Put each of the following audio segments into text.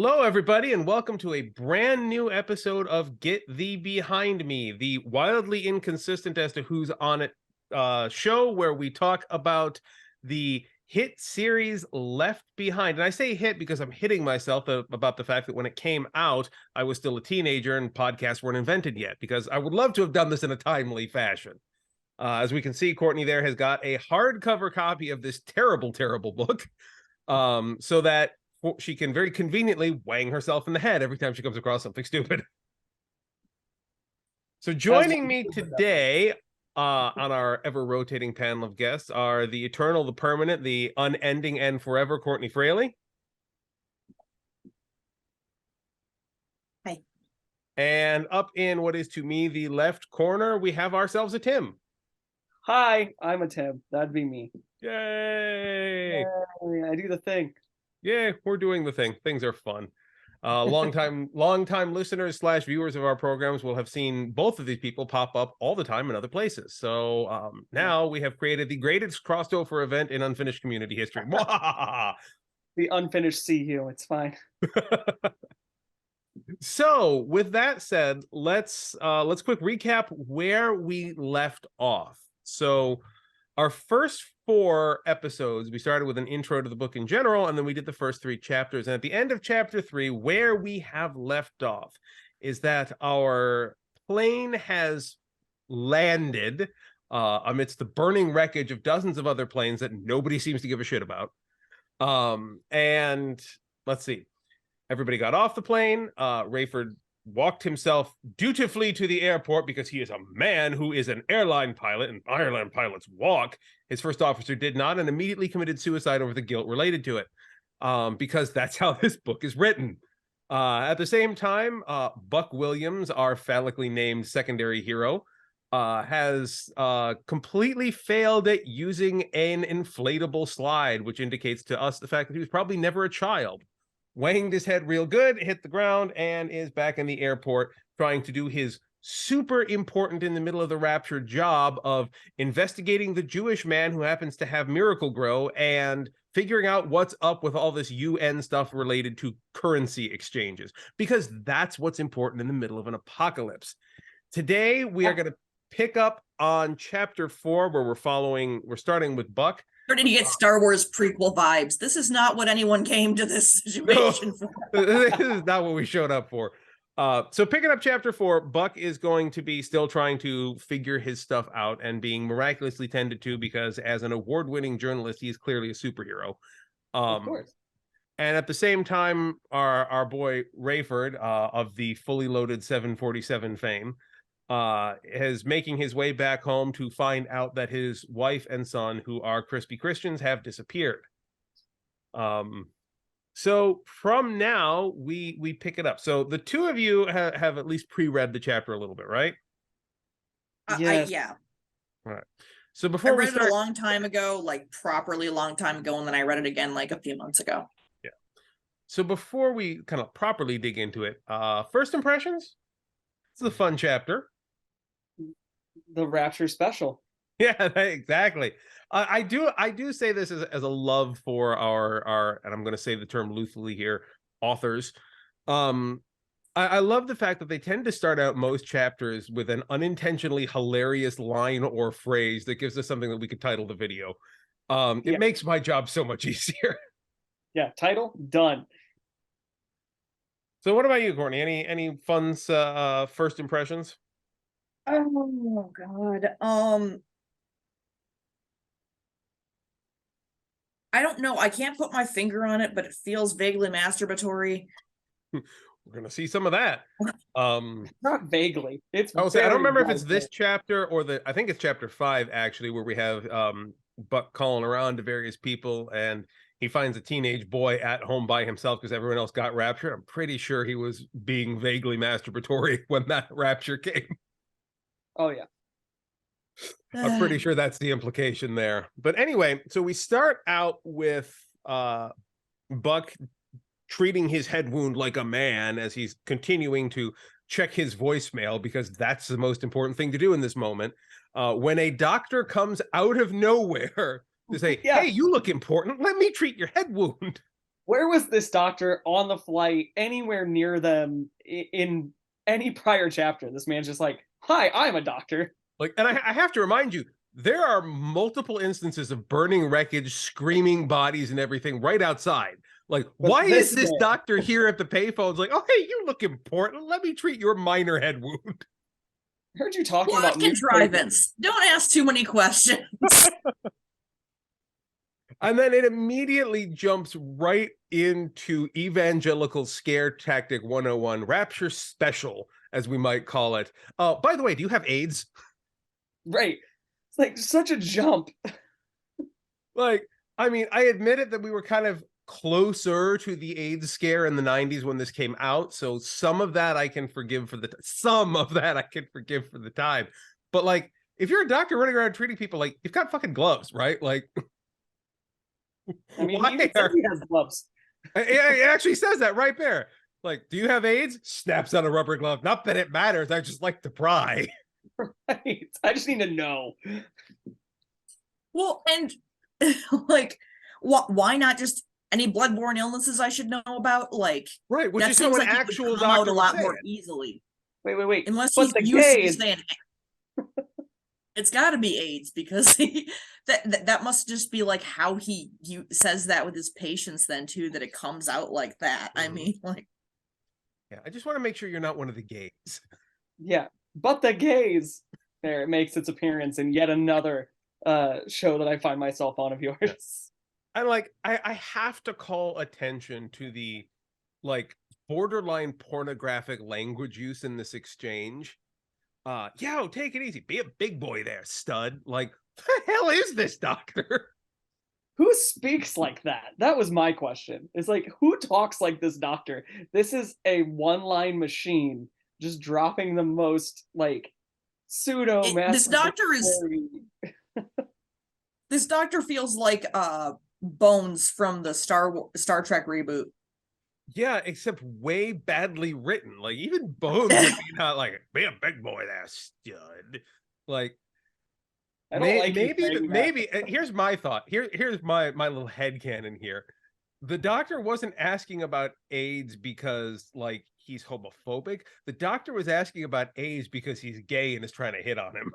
Hello, everybody, and welcome to a brand new episode of Get Thee Behind Me, the wildly inconsistent as to who's on it show where we talk about the hit series Left Behind. And I say hit because I'm hitting myself about the fact that when it came out, I was still a teenager and podcasts weren't invented yet, because I would love to have done this in a timely fashion. As we can see, Courtney there has got a hardcover copy of this terrible, terrible book, so that she can very conveniently wang herself in the head every time she comes across something stupid. So joining me today on our ever-rotating panel of guests are the eternal, the permanent, the unending, and forever Courtney Fraley. Hi. And up in what is to me the left corner, we have ourselves a Tim. Hi, I'm a Tim. That'd be me. Yay! Yay, I do the thing. Yeah, we're doing the thing. Things are fun. Long-time listeners / viewers of our programs will have seen both of these people pop up all the time in other places. So now we have created the greatest crossover event in unfinished community history. The unfinished CU. It's fine. So with that said, let's quick recap where we left off. So our first 4 episodes, we started with an intro to the book in general, and then we did the first 3 chapters. And at the end of chapter 3, where we have left off is that our plane has landed amidst the burning wreckage of dozens of other planes that nobody seems to give a shit about. And let's see. Everybody got off the plane. Rayford walked himself dutifully to the airport because he is a man who is an airline pilot, and airline pilots walk. His first officer did not, and immediately committed suicide over the guilt related to it, because that's how this book is written. At the same time, Buck Williams, our phallically named secondary hero, has completely failed at using an inflatable slide, which indicates to us the fact that he was probably never a child. Wanged his head real good, hit the ground, and is back in the airport trying to do his super important in the middle of the rapture job of investigating the Jewish man who happens to have Miracle-Gro and figuring out what's up with all this UN stuff related to currency exchanges, because that's what's important in the middle of an apocalypse. Today, we are going to pick up on chapter 4, where we're starting with Buck. Starting to get Star Wars prequel vibes. This is not what anyone came to this situation for. This is not what we showed up for. So picking up chapter 4, Buck is going to be still trying to figure his stuff out and being miraculously tended to, because as an award-winning journalist, he is clearly a superhero. Of course. And at the same time, our boy Rayford, of the fully loaded 747 fame, is making his way back home to find out that his wife and son, who are crispy Christians, have disappeared. So from now, we pick it up. So the two of you have at least pre-read the chapter a little bit, right? Yes. Yeah. All right. So I before we read start, it a long time ago, like properly a long time ago, and then I read it again like a few months ago. yeah. So before we kind of properly dig into it, first impressions? It's a fun chapter. The Rapture special. Yeah, exactly. I do say this as a love for our, and I'm going to say the term loosely here, authors. I love the fact that they tend to start out most chapters with an unintentionally hilarious line or phrase that gives us something that we could title the video. It makes my job so much easier. Yeah, title done. So what about you, Courtney? Any fun first impressions? Oh God. I don't know. I can't put my finger on it, but it feels vaguely masturbatory. We're gonna see some of that. Not vaguely. It's I don't remember if it's vaguely. this chapter or I think it's chapter 5 actually, where we have Buck calling around to various people, and he finds a teenage boy at home by himself because everyone else got raptured. I'm pretty sure he was being vaguely masturbatory when that rapture came. Oh yeah. I'm pretty sure that's the implication there. But anyway, so we start out with Buck treating his head wound like a man as he's continuing to check his voicemail, because that's the most important thing to do in this moment. When a doctor comes out of nowhere to say, hey, you look important. Let me treat your head wound. Where was this doctor on the flight anywhere near them in any prior chapter? This man's just like, hi, I'm a doctor. Like, and I have to remind you, there are multiple instances of burning wreckage, screaming bodies, and everything right outside. Like, But why is this this man- doctor here at the payphones? Like, oh, hey, you look important. Let me treat your minor head wound. I heard you talking Plot about newspapers. contrivance. Don't ask too many questions. And then it immediately jumps right into evangelical scare tactic 101, rapture special, as we might call it. By the way, do you have AIDS? Right. It's like such a jump. Like, I mean, I admitted that we were kind of closer to the AIDS scare in the 90s when this came out, so some of that I can forgive for the time. But like, if you're a doctor running around treating people, like, you've got fucking gloves, right? Like, I mean, why he even says he has gloves. it actually says that right there. Like, do you have AIDS? Snaps on a rubber glove. Not that it matters. I just like to pry. Right. I just need to know. Well, and like, why not just any bloodborne illnesses I should know about? Like, Right, which that is how seems an like it would actual come out doctor a would lot say more it. easily. Wait. Unless But he's the used to gays- saying it's got to be AIDS, because that must just be like how he says that with his patients then too, that it comes out like that. I mean, like, Yeah, I just want to make sure you're not one of the gays. Yeah. But the gays. There, it makes its appearance in yet another show that I find myself on of yours. And like, I have to call attention to the like borderline pornographic language use in this exchange. Yo, take it easy. Be a big boy there, stud. Like, the hell is this doctor? Who speaks like that? That was my question. It's like, who talks like this doctor? This is a one-line machine just dropping the most like pseudo this doctor feels like Bones from the Star Trek reboot. Yeah, except way badly written. Like, even Bones would be not like, be a big boy there, stud. Like, I don't like you maybe saying that. here's my thought. Here's my little headcanon here. The doctor wasn't asking about AIDS because like he's homophobic. The doctor was asking about AIDS because he's gay and is trying to hit on him.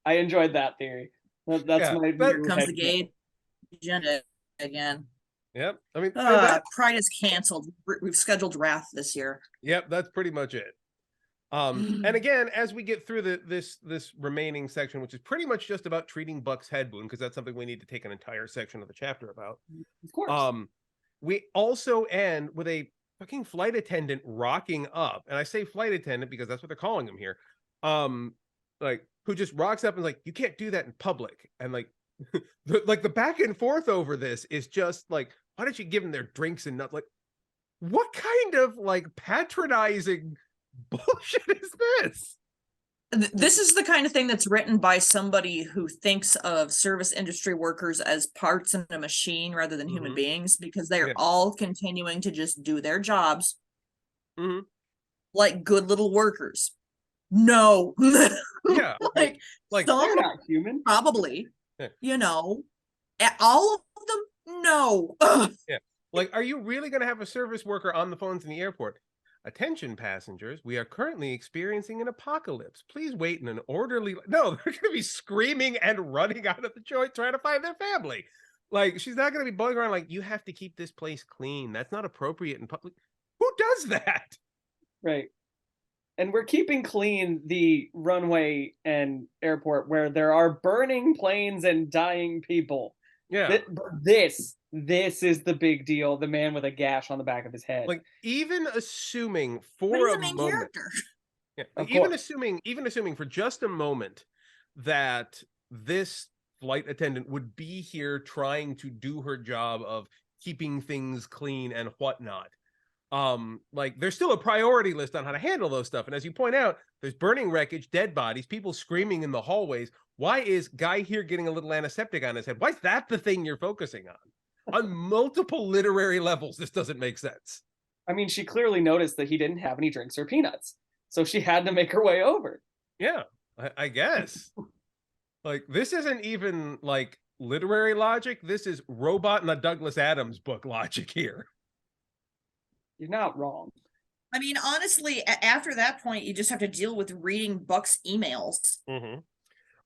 I enjoyed that theory. That's Yeah, my but- Here comes the gay agenda again. Yep. I mean, Pride is canceled. We've scheduled Wrath this year. yep, that's pretty much it. And again, as we get through this remaining section, which is pretty much just about treating Buck's head wound, because that's something we need to take an entire section of the chapter about. Of course. We also end with a fucking flight attendant rocking up, and I say flight attendant because that's what they're calling him here. Like, who just rocks up and like, you can't do that in public, and like, the back and forth over this is just like, why don't you give them their drinks and not like, what kind of like patronizing bullshit is this? This is the kind of thing that's written by somebody who thinks of service industry workers as parts in a machine rather than human beings, because they're all continuing to just do their jobs like good little workers. No. Yeah. like They're some not human. probably, Yeah. you know, all of them, no. Yeah. Like, are you really going to have a service worker on the phones in the airport? Attention passengers, we are currently experiencing an apocalypse. Please wait in an orderly... No, they're going to be screaming and running out of the joint trying to find their family. Like, she's not going to be bugging around like, you have to keep this place clean. That's not appropriate in public. Who does that? Right. And we're keeping clean the runway and airport where there are burning planes and dying people. Yeah. This is the big deal. The man with a gash on the back of his head. Like, even assuming But for he's a the main moment... character. Yeah. Of Even course. assuming for just a moment that this flight attendant would be here trying to do her job of keeping things clean and whatnot. Like, there's still a priority list on how to handle those stuff. And as you point out, there's burning wreckage, dead bodies, people screaming in the hallways. Why is guy here getting a little antiseptic on his head? Why is that the thing you're focusing on? On multiple literary levels, this doesn't make sense. I mean, she clearly noticed that he didn't have any drinks or peanuts. So she had to make her way over. Yeah, I guess. Like, this isn't even like literary logic. This is Robot in a Douglas Adams book logic here. You're not wrong. I mean, honestly, after that point, you just have to deal with reading Buck's emails. Mm-hmm.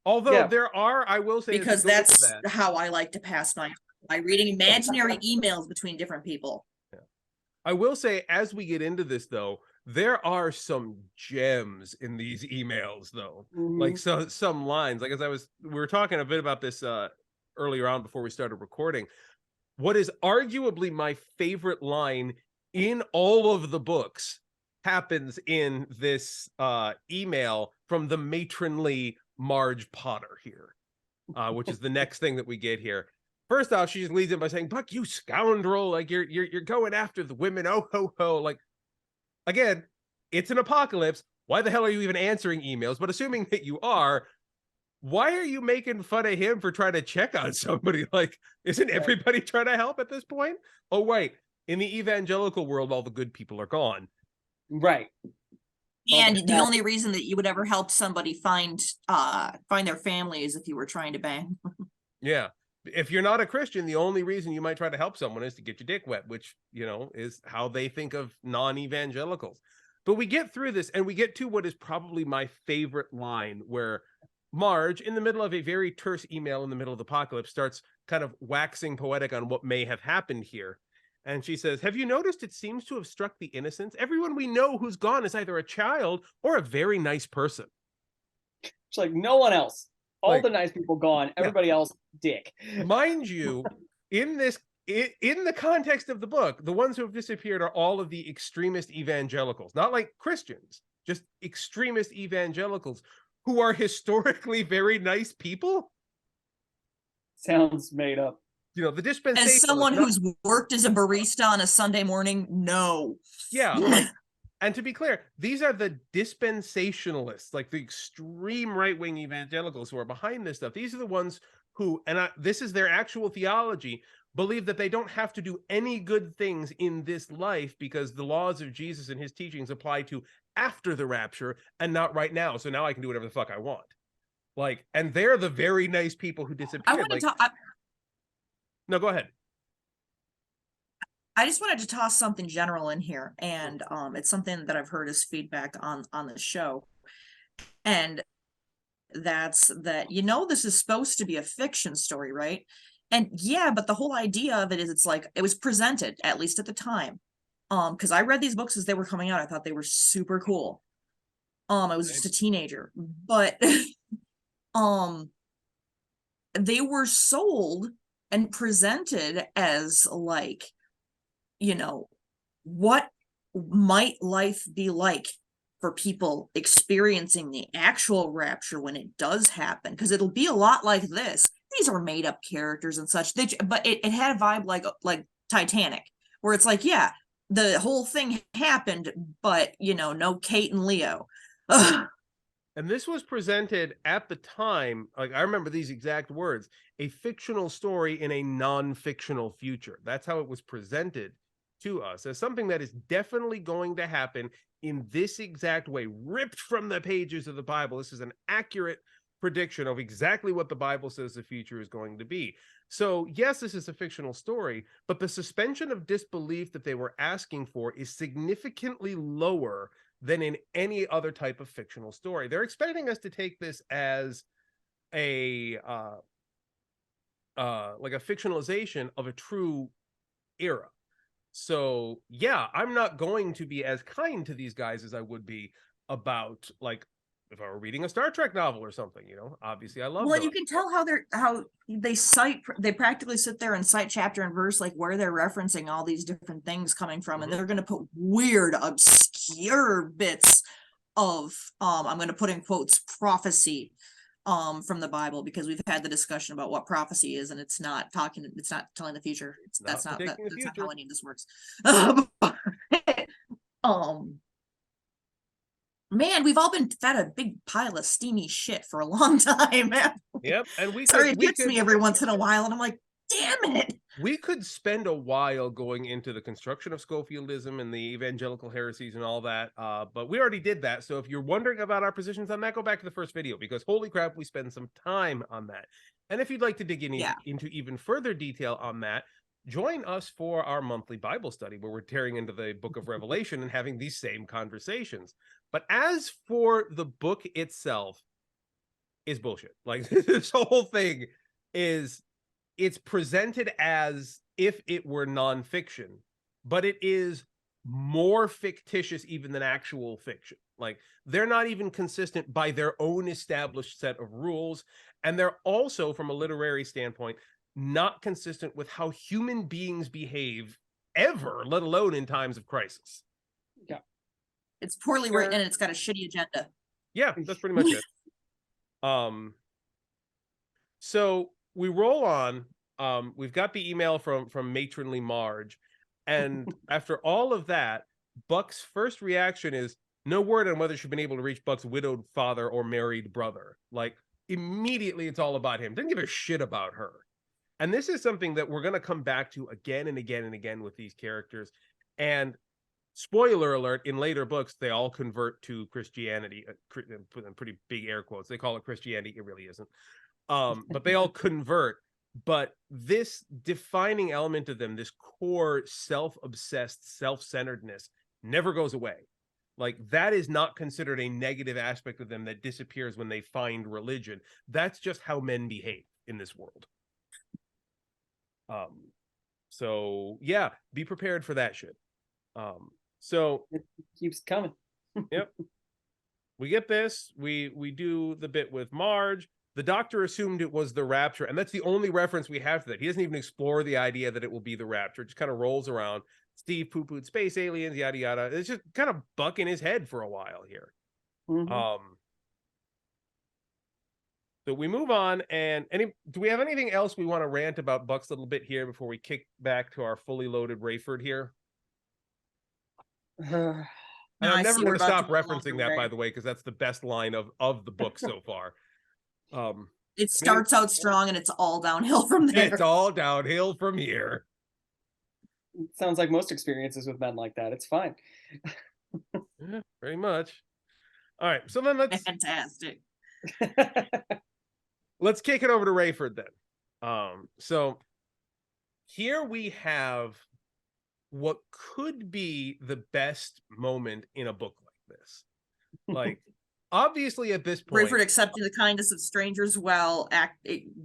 Although there are, I will say, because that's how I like to pass my time, by reading imaginary emails between different people. Yeah. I will say, as we get into this, though, there are some gems in these emails, though. Like some lines. Like we were talking a bit about this earlier on before we started recording. What is arguably my favorite line in all of the books happens in this email from the matronly Marge Potter here, which is the next thing that we get here. First off, she just leads in by saying, "Buck, you scoundrel! Like you're going after the women. Oh ho ho!" Like, again, it's an apocalypse. Why the hell are you even answering emails? But assuming that you are, why are you making fun of him for trying to check on somebody? Like, isn't everybody trying to help at this point? Oh wait, in the evangelical world, all the good people are gone. Right. And the only reason that you would ever help somebody find their family is if you were trying to bang. Yeah. If you're not a Christian, the only reason you might try to help someone is to get your dick wet, which, you know, is how they think of non-evangelicals. But we get through this and we get to what is probably my favorite line, where Marge, in the middle of a very terse email in the middle of the apocalypse, starts kind of waxing poetic on what may have happened here. And she says, "Have you noticed it seems to have struck the innocents? Everyone we know who's gone is either a child or a very nice person." It's like no one else. All the nice people gone. Everybody else, dick. Mind you, in the context of the book, the ones who have disappeared are all of the extremist evangelicals, not like Christians, just extremist evangelicals who are historically very nice people. Sounds made up. You know, the dispensation. As someone who's worked as a barista on a Sunday morning, no. Yeah, like, and to be clear, these are the dispensationalists, like the extreme right-wing evangelicals who are behind this stuff. These are the ones who, this is their actual theology, believe that they don't have to do any good things in this life because the laws of Jesus and his teachings apply to after the rapture and not right now. So now I can do whatever the fuck I want. Like, and they're the very nice people who disappeared. No, go ahead. I just wanted to toss something general in here, and it's something that I've heard as feedback on the show, and that's that, you know, this is supposed to be a fiction story, right? And yeah, but the whole idea of it is, it's like, it was presented, at least at the time, because I read these books as they were coming out. I thought they were super cool. I was just a teenager, but they were sold and presented as like, you know, what might life be like for people experiencing the actual rapture when it does happen? Because it'll be a lot like this. These are made up characters and such. But it had a vibe like Titanic, where it's like, yeah, the whole thing happened, but, you know, no Kate and Leo. Ugh. And this was presented at the time, like I remember these exact words, a fictional story in a non-fictional future. That's how it was presented to us, as something that is definitely going to happen in this exact way, ripped from the pages of the Bible. This is an accurate prediction of exactly what the Bible says the future is going to be. So yes, this is a fictional story, but the suspension of disbelief that they were asking for is significantly lower than in any other type of fictional story. They're expecting us to take this as a like a fictionalization of a true era. So yeah, I'm not going to be as kind to these guys as I would be about, like, if I were reading a Star Trek novel or something, you know. Obviously I love well, those. you can tell how they practically sit there and cite chapter and verse, like where they're referencing all these different things coming from, and they're going to put weird, obscure bits of I'm going to put in quotes prophecy from the Bible, because we've had the discussion about what prophecy is, and it's not telling the future. That's not how any of this works. Man, we've all been fed a big pile of steamy shit for a long time. Yep, and it hits me every once in a while, and I'm like, damn it. We could spend a while going into the construction of Schofieldism and the evangelical heresies and all that, but we already did that. So if you're wondering about our positions on that, go back to the first video, because holy crap, we spend some time on that. And if you'd like to dig Yeah. into even further detail on that, join us for our monthly Bible study where we're tearing into the book of Revelation and having these same conversations. But as for the book itself, is bullshit. Like this whole thing is, it's presented as if it were nonfiction, but it is more fictitious even than actual fiction. Like they're not even consistent by their own established set of rules. And they're also, from a literary standpoint, not consistent with how human beings behave ever, let alone in times of crisis. Yeah. It's poorly written and it's got a shitty agenda. Yeah, that's pretty much it. So we roll on. We've got the email from matronly Marge, and after all of that, Buck's first reaction is no word on whether she's been able to reach Buck's widowed father or married brother. Like immediately, it's all about him. Didn't give a shit about her. And this is something that we're going to come back to again and again and again with these characters. And spoiler alert, in later books, they all convert to Christianity. Put in pretty big air quotes. They call it Christianity. It really isn't. But they all convert. But this defining element of them, this core self-obsessed self-centeredness, never goes away. Like that is not considered a negative aspect of them that disappears when they find religion. That's just how men behave in this world. So yeah, be prepared for that shit. So it keeps coming. Yep. We get this. We do the bit with Marge. The Doctor assumed it was the Rapture, and that's the only reference we have to that. He doesn't even explore the idea that it will be the Rapture. It just kind of rolls around. Steve poo-pooed space aliens, yada yada. It's just kind of Buck in his head for a while here. So we move on, and do we have anything else we want to rant about Buck's little bit here before we kick back to our fully loaded Rayford here? And I'm never going to stop referencing that, by the way, because that's the best line of the book so far. It starts out strong and it's all downhill from there. It's all downhill from here. Sounds like most experiences with men like that. It's fine. Yeah, very much. All right, so then fantastic. Let's kick it over to Rayford then. So here we have what could be the best moment in a book like this. Like, obviously at this point, Rayford accepting the kindness of strangers while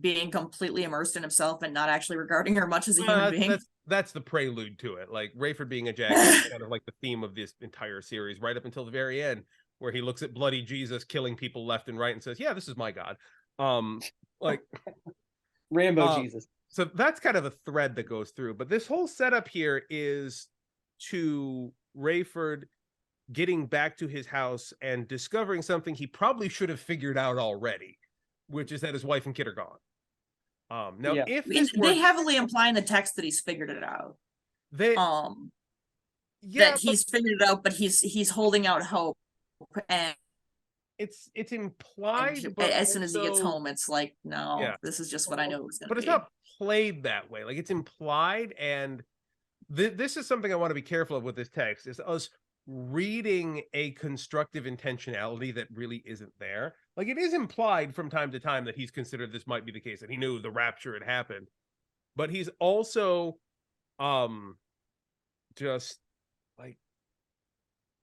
being completely immersed in himself and not actually regarding her much as a human being. That's the prelude to it. Like Rayford being a jackass is kind of like the theme of this entire series, right up until the very end, where he looks at bloody Jesus killing people left and right and says, "Yeah, this is my God." Like Rambo Jesus. So that's kind of a thread that goes through. But this whole setup here is to Rayford getting back to his house and discovering something he probably should have figured out already, which is that his wife and kid are gone. Now, if they heavily imply in the text that he's figured it out, that he's figured it out, but he's holding out hope, and it's implied. But as soon as he gets home, it's like, no, this is just what I know it was going to be. But it's not played that way. Like it's implied, and this is something I want to be careful of with this text: is us reading a constructive intentionality that really isn't there. Like it is implied from time to time that he's considered this might be the case, and he knew the rapture had happened, but he's also just like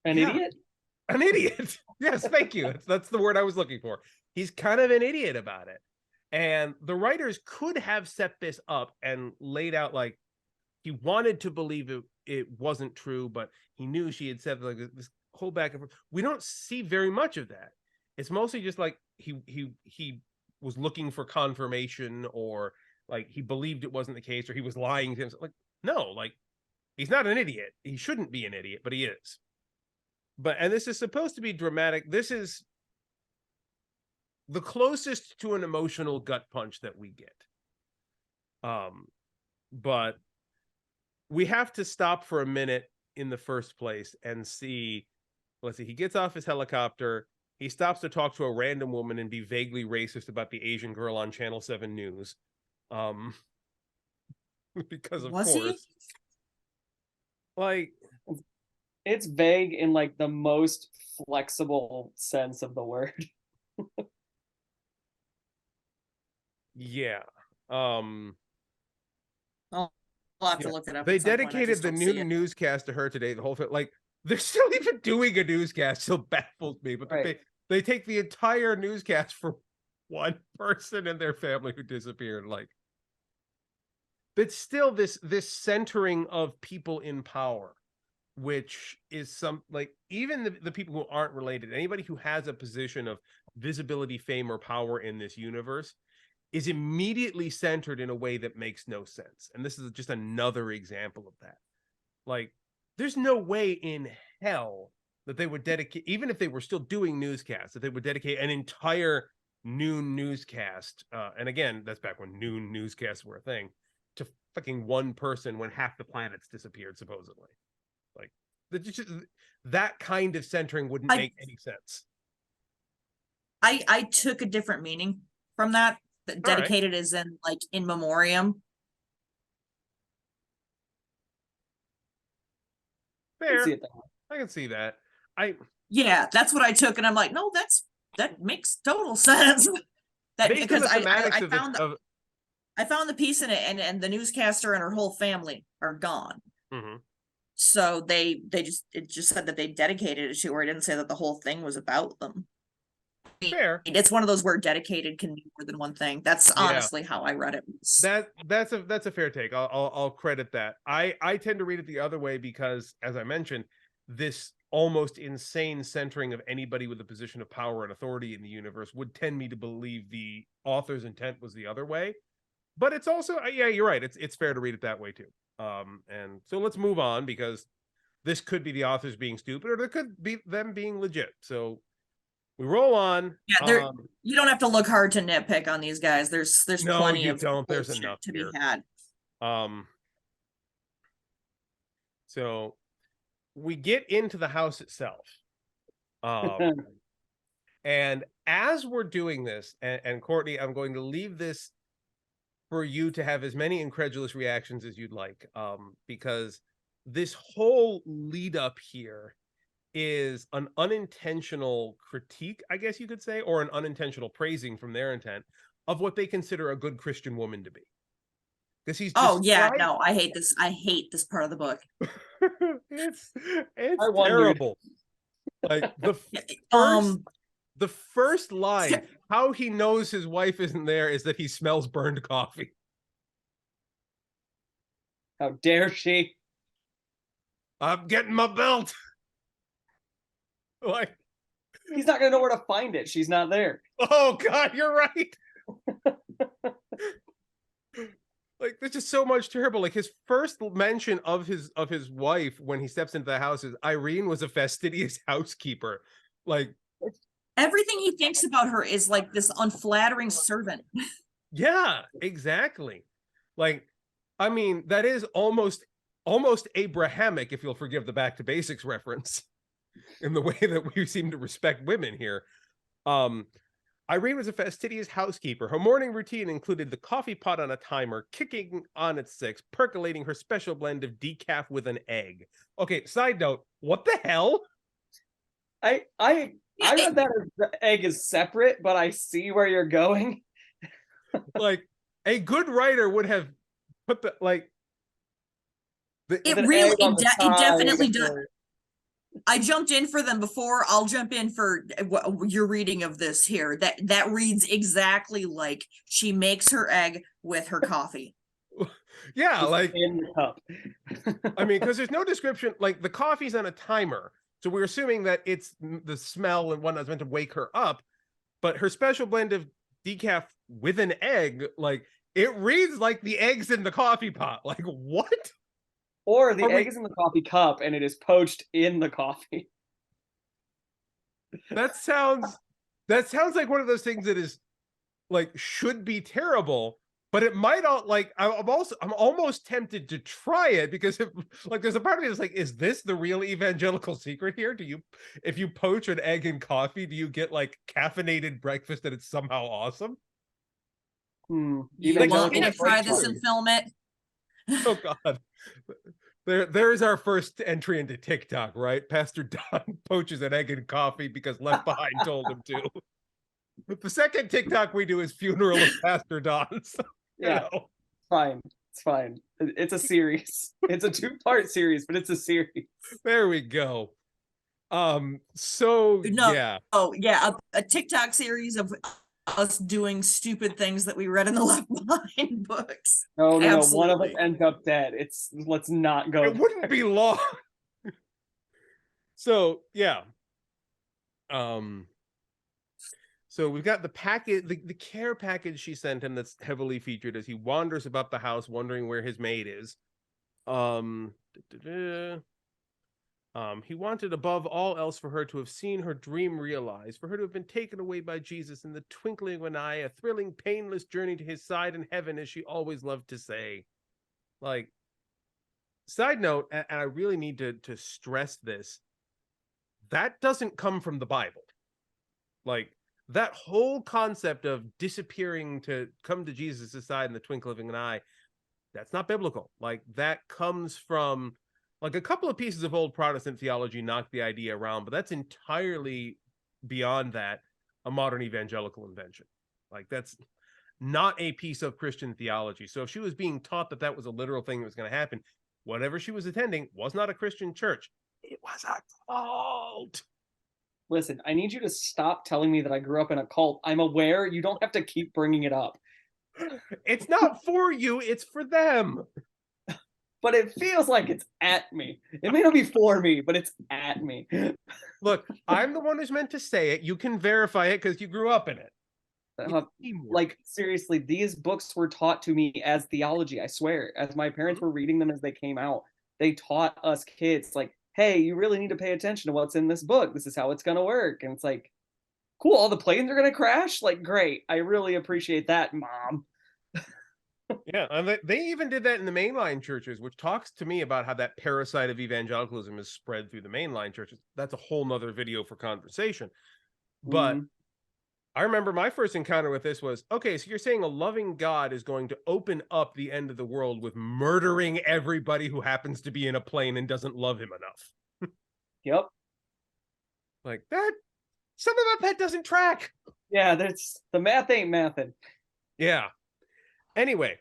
an idiot. An idiot. Yes, thank you. That's the word I was looking for. He's kind of an idiot about it. And the writers could have set this up and laid out like he wanted to believe it wasn't true, but he knew she had said like this whole back and forth. We don't see very much of that. It's mostly just like he was looking for confirmation, or like he believed it wasn't the case, or he was lying to himself. Like, no, like he's not an idiot. He shouldn't be an idiot, but he is. And this is supposed to be dramatic. This is the closest to an emotional gut punch that we get. But we have to stop for a minute in the first place and see, let's see, he gets off his helicopter. He stops to talk to a random woman and be vaguely racist about the Asian girl on Channel 7 News. Because of course. He? Like, it's vague in like the most flexible sense of the word. Yeah. I'll have to look it up. They at some point. I dedicated just the don't new see it. newscast to her today. The whole thing, like they're still even doing a newscast, still baffles me. But Right. they take the entire newscast for one person and their family who disappeared. Like, but still, this centering of people in power, which is some like even the people who aren't related, anybody who has a position of visibility, fame, or power in this universe is immediately centered in a way that makes no sense. And this is just another example of that. Like, there's no way in hell that they would dedicate, even if they were still doing newscasts, that they would dedicate an entire noon newscast. And again, that's back when noon newscasts were a thing, to fucking one person when half the planets disappeared, supposedly. Like, that kind of centering wouldn't make any sense. I took a different meaning from that. That dedicated is in like in memoriam. Fair. I can see that. Yeah, that's what I took, and I'm like, no, that makes total sense. That because I found the piece in it, and the newscaster and her whole family are gone. Mm-hmm. So it just said that they dedicated it to her. It didn't say that the whole thing was about them. Fair. It's one of those where dedicated can be more than one thing. That's honestly how I read it. That's a fair take. I'll credit that. I tend to read it the other way because, as I mentioned, this almost insane centering of anybody with a position of power and authority in the universe would tend me to believe the author's intent was the other way. But it's also, yeah, you're right. It's fair to read it that way too. And so let's move on, because this could be the authors being stupid, or there could be them being legit. So we roll on. Yeah, you don't have to look hard to nitpick on these guys. There's plenty of there's enough to here. be had. So we get into the house itself. And as we're doing this, and Courtney, I'm going to leave this for you to have as many incredulous reactions as you'd like, because this whole lead up here is an unintentional critique, I guess you could say, or an unintentional praising from their intent of what they consider a good Christian woman to be. Because he's no, I hate this. I hate this part of the book. it's terrible. Like the first line, how he knows his wife isn't there is that he smells burned coffee. How dare she? I'm getting my belt. Like, he's not gonna know where to find it. She's not there. Oh God, you're right. Like, there's just so much terrible. Like, his first mention of his wife when he steps into the house is Irene was a fastidious housekeeper. Like, everything he thinks about her is like this unflattering servant. Yeah, exactly. Like, I mean, that is almost Abrahamic, if you'll forgive the back to basics reference, in the way that we seem to respect women here. Irene was a fastidious housekeeper. Her morning routine included the coffee pot on a timer, kicking on its 6, percolating her special blend of decaf with an egg. Okay, side note, what the hell? I read that as the egg is separate, but I see where you're going. Like, a good writer would have put the, like, it definitely does. I jumped in for them before. I'll jump in for your reading of this here. That reads exactly like she makes her egg with her coffee. Yeah, like in the cup. I mean, because there's no description. Like, the coffee's on a timer, so we're assuming that it's the smell and whatnot's meant to wake her up. But her special blend of decaf with an egg, like, it reads like the egg's in the coffee pot. Like, what? Or the egg is in the coffee cup and it is poached in the coffee. That sounds like one of those things that is, like, should be terrible, but it might not. Like, I'm almost tempted to try it, because there's a part of me that's like, is this the real evangelical secret here? If you poach an egg in coffee, do you get like caffeinated breakfast and it's somehow awesome? You want me to try this and film it? Oh God. There's our first entry into TikTok, right? Pastor Don poaches an egg in coffee because Left Behind told him to. The second TikTok we do is funeral of Pastor Don. So, Yeah, fine. It's fine. It's a series. It's a 2-part series, but it's a series. There we go. So No, yeah. Oh yeah, a TikTok series of us doing stupid things that we read in the Left Behind books. No, one of us Absolutely. ends up dead. Let's not go It there. wouldn't be long. So yeah. So we've got the package, the care package she sent him that's heavily featured as he wanders about the house wondering where his maid is. He wanted above all else for her to have seen her dream realized, for her to have been taken away by Jesus in the twinkling of an eye, a thrilling, painless journey to his side in heaven, as she always loved to say. Like, side note, and I really need to stress this, that doesn't come from the Bible. Like, that whole concept of disappearing to come to Jesus' side in the twinkle of an eye, that's not biblical. Like, that comes from, like, a couple of pieces of old Protestant theology knocked the idea around, but that's entirely beyond that, a modern evangelical invention. Like, that's not a piece of Christian theology. So if she was being taught that that was a literal thing that was going to happen, whatever she was attending was not a Christian church. It was a cult. Listen, I need you to stop telling me that I grew up in a cult. I'm aware. You don't have to keep bringing it up. It's not for you, it's for them. But it feels like it's at me. It may not be for me, but it's at me. Look, I'm the one who's meant to say it. You can verify it because you grew up in it. Like, seriously, these books were taught to me as theology, I swear. As my parents were reading them as they came out, they taught us kids, like, hey, you really need to pay attention to what's in this book. This is how it's going to work. And it's like, cool, all the planes are going to crash? Like, great. I really appreciate that, Mom. Yeah, and they even did that in the mainline churches, which talks to me about how that parasite of evangelicalism is spread through the mainline churches. That's a whole nother video for conversation. But I remember my first encounter with this was, okay, so you're saying a loving God is going to open up the end of the world with murdering everybody who happens to be in a plane and doesn't love him enough. Yep. Like, that, something about that doesn't track. Yeah, that's the math ain't mathin'. Yeah. Anyway,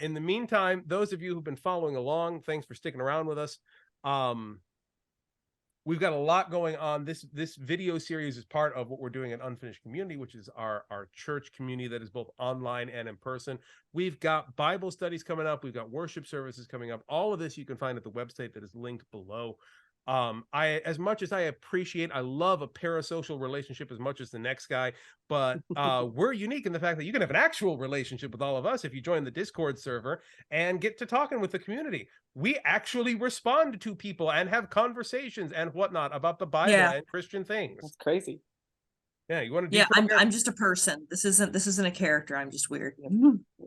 in the meantime, those of you who've been following along, thanks for sticking around with us. We've got a lot going on. This video series is part of what we're doing at Unfinished Community, which is our church community that is both online and in person. We've got Bible studies coming up. We've got worship services coming up. All of this you can find at the website that is linked below. As much as I love a parasocial relationship as much as the next guy, but we're unique in the fact that you can have an actual relationship with all of us if you join the Discord server and get to talking with the community. We actually respond to people and have conversations and whatnot about the Bible and Christian things. That's crazy. Yeah, you want to? Yeah, I'm just a person. This isn't a character. I'm just weird.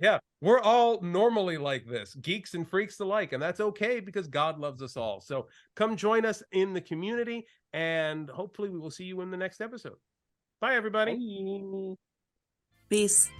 Yeah, we're all normally like this, geeks and freaks alike, and that's okay because God loves us all. So come join us in the community, and hopefully we will see you in the next episode. Bye, everybody. Bye. Peace.